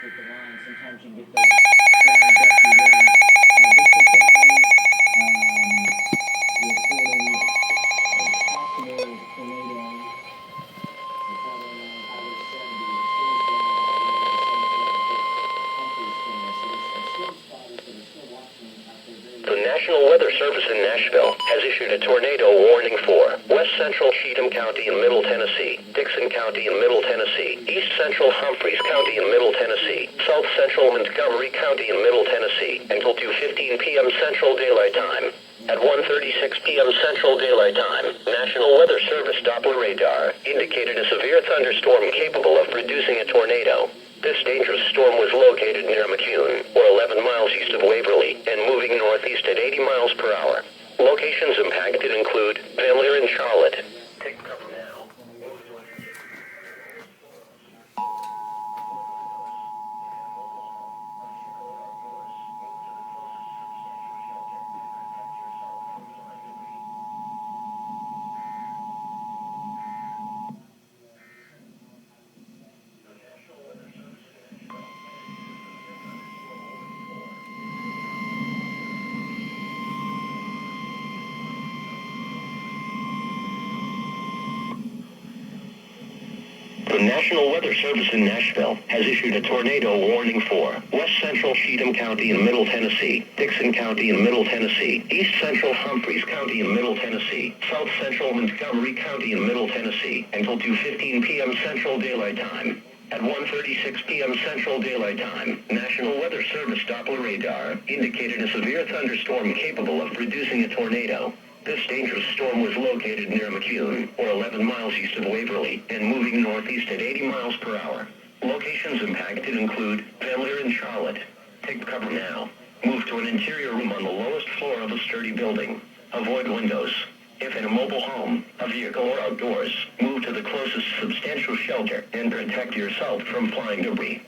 with the line. Sometimes you can get those strong, gusty winds. This weekend, reporting a possible tornado. We're traveling on Highway 70. It seems down Highway 70. It hit Humphrey's corner. So there's some storm spotters that are still watching out there very The National Weather Service in Nashville has issued a tornado warning for West Central Cheatham County in Middle Tennessee, Dixon County in Middle Tennessee, East Central Humphreys County in Middle Tennessee, South Central Montgomery County in Middle Tennessee, until 2:15 p.m. Central Daylight Time. At 1:36 p.m. Central Daylight Time, National Weather Service Doppler radar indicated a severe thunderstorm capable of producing a tornado. This dangerous storm was located near McCune, or 11 miles east of Waverly, and moving northeast at 80 miles per hour. Locations impacted include Van Leer and Charlotte. Take cover now. The National Weather Service in Nashville has issued a tornado warning for West Central Cheatham County in Middle Tennessee, Dixon County in Middle Tennessee, East Central Humphreys County in Middle Tennessee, South Central Montgomery County in Middle Tennessee, until 2:15 p.m. Central Daylight Time. At 1:36 p.m. Central Daylight Time, National Weather Service Doppler radar indicated a severe thunderstorm capable of producing a tornado. This dangerous storm was located near McCune, or 11 miles east of Waverly, and moving northeast at 80 miles per hour. Locations impacted include Van Leer and Charlotte. Take cover now. Move to an interior room on the lowest floor of a sturdy building. Avoid windows. If in a mobile home, a vehicle, or outdoors, move to the closest substantial shelter and protect yourself from flying debris.